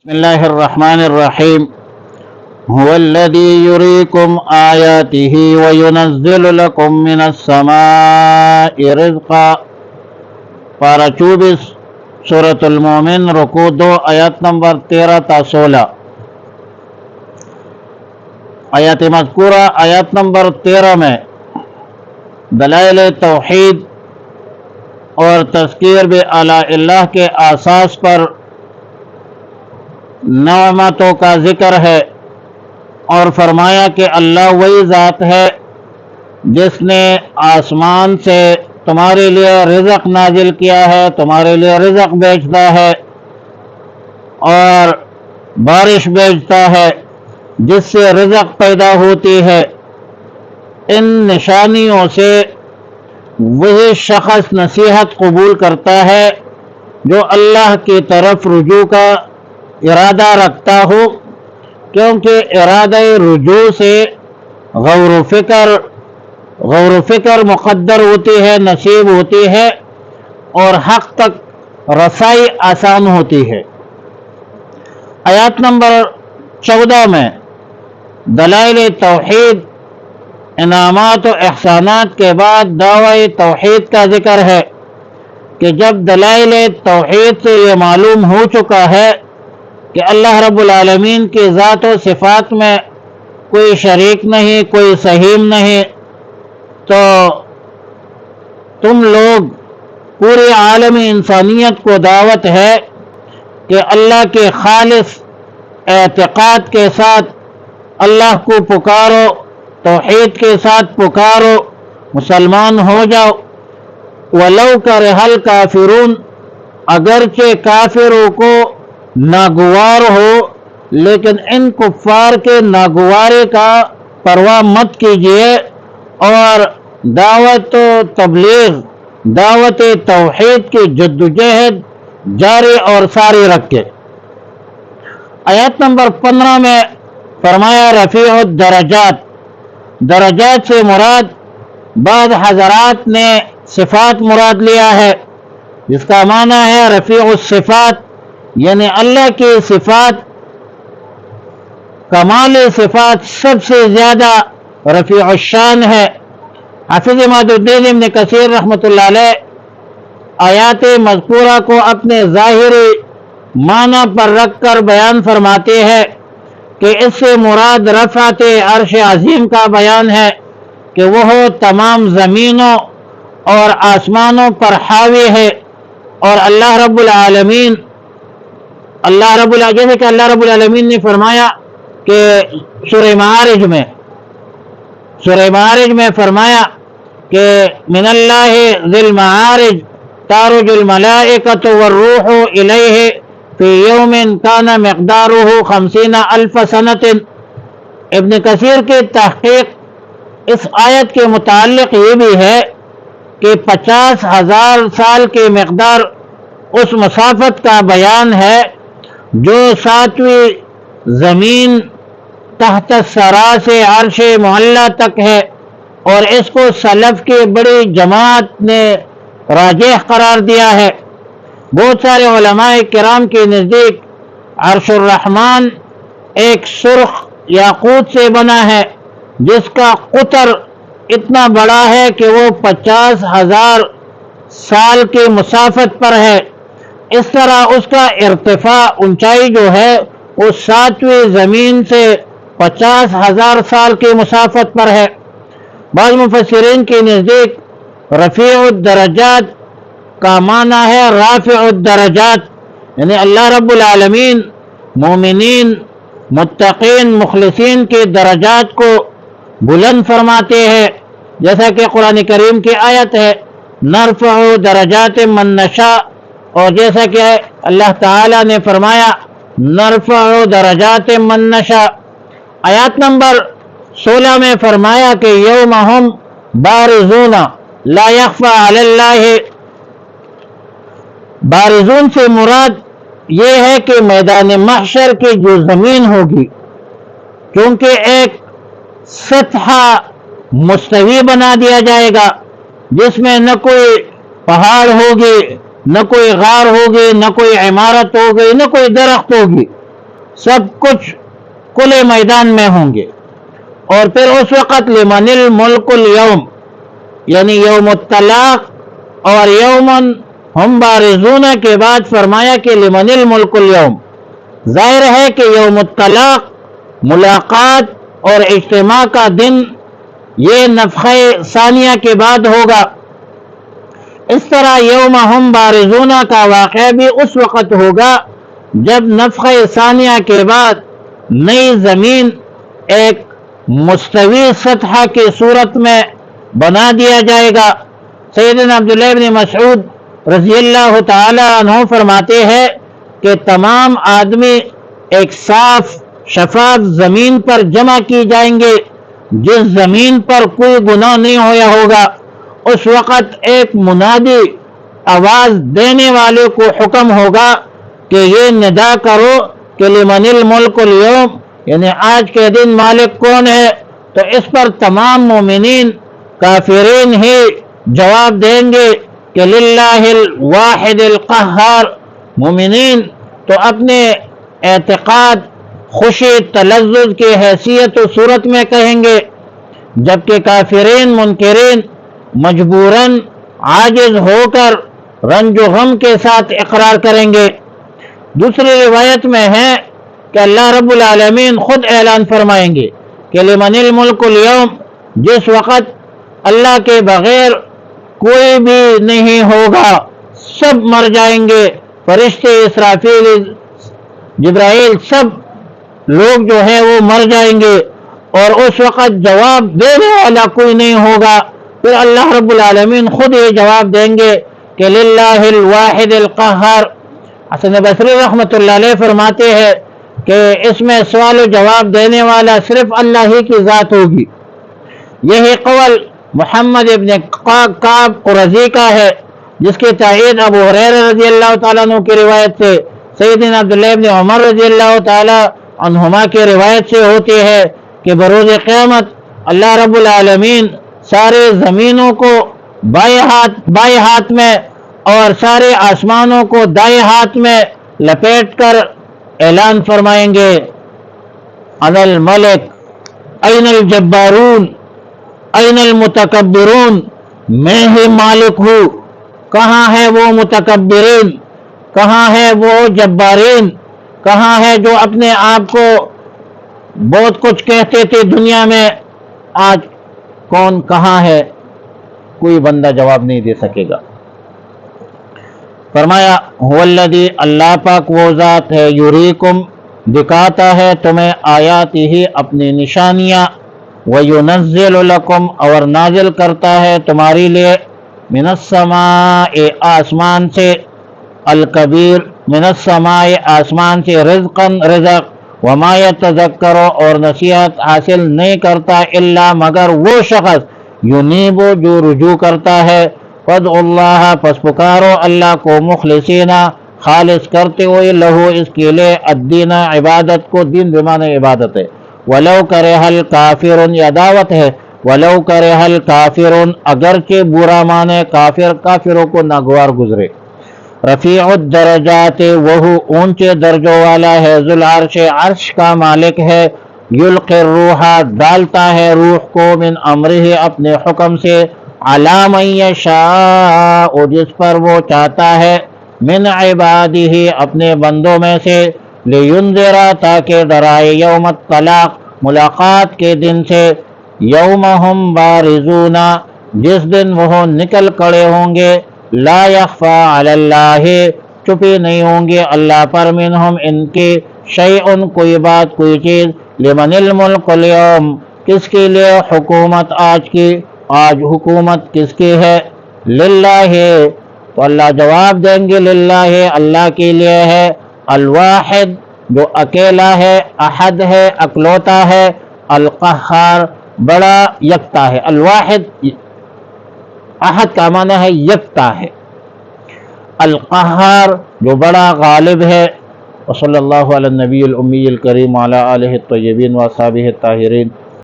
بسم الله الرحمن الرحيم هو الذي يريكم آياته وينزل لكم من السماء رزقا پارہ 24 سورة المومن رکوع 2 آیات نمبر 13 تا 16 آیات مذکورہ آیات نمبر 13 میں دلائل توحید اور تذکیر بآلاء اللہ کے اساس پر نعمتوں کا ذکر ہے، اور فرمایا کہ اللہ وہی ذات ہے جس نے آسمان سے تمہارے لیے رزق نازل کیا ہے، تمہارے لیے رزق بھیجتا ہے اور بارش بھیجتا ہے جس سے رزق پیدا ہوتی ہے۔ ان نشانیوں سے وہی شخص نصیحت قبول کرتا ہے جو اللہ کی طرف رجوع کا ارادہ رکھتا ہو، کیونکہ ارادہ رجوع سے غور و فکر مقدر ہوتی ہے، نصیب ہوتی ہے اور حق تک رسائی آسان ہوتی ہے۔ آیات نمبر 14 میں دلائل توحید، انعامات و احسانات کے بعد دعوی توحید کا ذکر ہے کہ جب دلائل توحید سے یہ معلوم ہو چکا ہے کہ اللہ رب العالمین کی ذات و صفات میں کوئی شریک نہیں، کوئی سہیم نہیں، تو تم لوگ پورے عالم انسانیت کو دعوت ہے کہ اللہ کے خالص اعتقاد کے ساتھ اللہ کو پکارو، توحید کے ساتھ پکارو، مسلمان ہو جاؤ۔ وَلَوْ كَرِهَ الْكَافِرُونَ، اگرچہ کافروں کو ناگوار ہو، لیکن ان کفار کے ناگوارے کا پرواہ مت کیجیے اور دعوت و تبلیغ، دعوت توحید کی جدوجہد جاری اور ساری رکھے۔ آیت نمبر 15 میں فرمایا رفیع الدرجات، درجات سے مراد بعض حضرات نے صفات مراد لیا ہے، جس کا معنی ہے رفیع الصفات، یعنی اللہ کی صفات، کمال صفات سب سے زیادہ رفیع الشان ہے۔ حافظ عماد الدین ابن کثیر رحمۃ اللہ علیہ آیات مذکورہ کو اپنے ظاہری معنی پر رکھ کر بیان فرماتے ہیں کہ اس سے مراد رفعت عرش عظیم کا بیان ہے کہ وہ تمام زمینوں اور آسمانوں پر حاوی ہے، اور اللہ رب العالمین جیسے کہ اللہ رب العالمین نے فرمایا کہ سورہ معارج میں فرمایا کہ من اللہ ذی المعارج تعرج الملائکۃ والروح الیہ فی یوم کان مقدارہ 50,000 سنۃ۔ ابن کثیر کی تحقیق اس آیت کے متعلق یہ بھی ہے کہ 50,000 سال کی مقدار اس مسافت کا بیان ہے جو 7ویں زمین تحت الثری سے عرش معلی تک ہے، اور اس کو سلف کی بڑی جماعت نے راجح قرار دیا ہے۔ بہت سارے علماء کرام کے نزدیک عرش الرحمن ایک سرخ یاقوت سے بنا ہے جس کا قطر اتنا بڑا ہے کہ وہ 50,000 سال کی مسافت پر ہے۔ اس طرح اس کا ارتفاع، اونچائی جو ہے وہ 7ویں زمین سے 50,000 سال کی مسافت پر ہے۔ بعض مفسرین کے نزدیک رفیع الدرجات کا معنی ہے رافع الدرجات، یعنی اللہ رب العالمین مومنین، متقین، مخلصین کے درجات کو بلند فرماتے ہیں، جیسا کہ قرآن کریم کی آیت ہے نرفع درجات من نشاء، اور جیسا کہ اللہ تعالی نے فرمایا نرفع درجات من نشاء۔ آیات نمبر 16 میں فرمایا کہ یوم ہم بارزون لا یخفی علی اللہ، بارزون سے مراد یہ ہے کہ میدان محشر کی جو زمین ہوگی، کیونکہ ایک سطح مستوی بنا دیا جائے گا جس میں نہ کوئی پہاڑ ہوگی، نہ کوئی غار ہوگی، نہ کوئی عمارت ہوگی، نہ کوئی درخت ہوگی، سب کچھ کھلے میدان میں ہوں گے. اور پھر اس وقت لمن الملک اليوم یعنی یوم الطلاق اور یومن ہم بارزون کے بعد فرمایا کہ لمن الملک اليوم. ظاہر ہے کہ یوم الطلاق ملاقات اور اجتماع کا دن یہ نفخہ ثانیہ کے بعد ہوگا. اس طرح یوم ہم بارزون کا واقعہ بھی اس وقت ہوگا جب نفخہ ثانیہ کے بعد نئی زمین ایک مستوی سطح کی صورت میں بنا دیا جائے گا. سیدنا عبداللہ بن مسعود رضی اللہ تعالی عنہ فرماتے ہیں کہ تمام آدمی ایک صاف شفاف زمین پر جمع کی جائیں گے جس زمین پر کوئی گناہ نہیں ہوا ہوگا. اس وقت ایک منادی آواز دینے والے کو حکم ہوگا کہ یہ ندا کرو کہ لمن الملک اليوم یعنی آج کے دن مالک کون ہے. تو اس پر تمام مومنین کافرین ہی جواب دیں گے کہ للہ الواحد القہار. مومنین تو اپنے اعتقاد خوشی تلذذ کی حیثیت و صورت میں کہیں گے، جبکہ کافرین منکرین مجبوراً عاجز ہو کر رنج و غم کے ساتھ اقرار کریں گے. دوسری روایت میں ہے کہ اللہ رب العالمین خود اعلان فرمائیں گے کہ لمن الملک اليوم، جس وقت اللہ کے بغیر کوئی بھی نہیں ہوگا، سب مر جائیں گے، فرشتے اسرافیل جبرائیل سب لوگ جو ہے وہ مر جائیں گے اور اس وقت جواب دینے والا کوئی نہیں ہوگا. پھر اللہ رب العالمین خود یہ جواب دیں گے کہ للہ الواحد القہار. حسن بصری رحمۃ اللہ علیہ فرماتے ہیں کہ اس میں سوال و جواب دینے والا صرف اللہ ہی کی ذات ہوگی. یہی قول محمد ابن کعب قرظی کا ہے جس کی تائید ابو ہریرہ رضی اللہ تعالیٰ عنہ کی روایت سے، سیدنا عبداللہ ابن عمر رضی اللہ تعالیٰ عنہما کی روایت سے ہوتی ہے کہ بروز قیامت اللہ رب العالمین سارے زمینوں کو بائیں ہاتھ میں اور سارے آسمانوں کو دائیں ہاتھ میں لپیٹ کر اعلان فرمائیں گے، انا الملک این الجبارون این المتکبرون، میں ہی مالک ہوں، کہاں ہے وہ متکبرین، کہاں ہے وہ جبارین، کہاں ہے جو اپنے آپ کو بہت کچھ کہتے تھے دنیا میں، آج کون کہاں ہے؟ کوئی بندہ جواب نہیں دے سکے گا. فرمایا هو الذی، اللہ پاک وہ ذات ہے، یریکم دکھاتا ہے تمہیں آیات ہی اپنی نشانیاں، وینزل لکم اور نازل کرتا ہے تمہاری لیے، من السماء آسمان سے، الکبیر من السماء آسمان سے، رزقاً رزق، وما یتذکر اور نصیحت حاصل نہیں کرتا الا مگر وہ شخص ینیب جو رجوع کرتا ہے. فادعوا اللہ پس پکارو اللہ کو، مخلصین خالص کرتے ہوئے، لہو اس کے لیے، الدین عبادت کو، دین بمعنی عبادت ہے، ولو کرہ الکافرون یہ دعوت ہے، ولو کرہ الکافرون اگرچہ برا مانے کافر، کافروں کو ناگوار گزرے. رفیع الدرجات وہ اونچے درجوں والا ہے، ذو العرش عرش کا مالک ہے، یلقی الروح ڈالتا ہے روح کو، من امرہ اپنے حکم سے، علی من یشاء جس پر وہ چاہتا ہے، من عبادہ اپنے بندوں میں سے، لینذر تاکہ ڈرائے، یوم الطلاق ملاقات کے دن سے، یوم ہم بارزون جس دن وہ نکل کھڑے ہوں گے، لا یخفی علی اللہ چھپی نہیں ہوں گے اللہ پر، منہم ان کی، شیء کوئی بات کوئی چیز، لمن الملک اليوم کس کے لیے حکومت آج کی، آج حکومت کس کی ہے، للہ تو اللہ جواب دیں گے للہ اللہ کے لیے ہے، الواحد جو اکیلا ہے، احد ہے اکلوتا ہے، القہار بڑا یکتا ہے. الواحد احد کا معنی ہے یکتا ہے، القہار جو بڑا غالب ہے. وصلی اللہ علی النبی الامی الکریم وعلی آلہ الطیبین واصحابہ الطاہرین.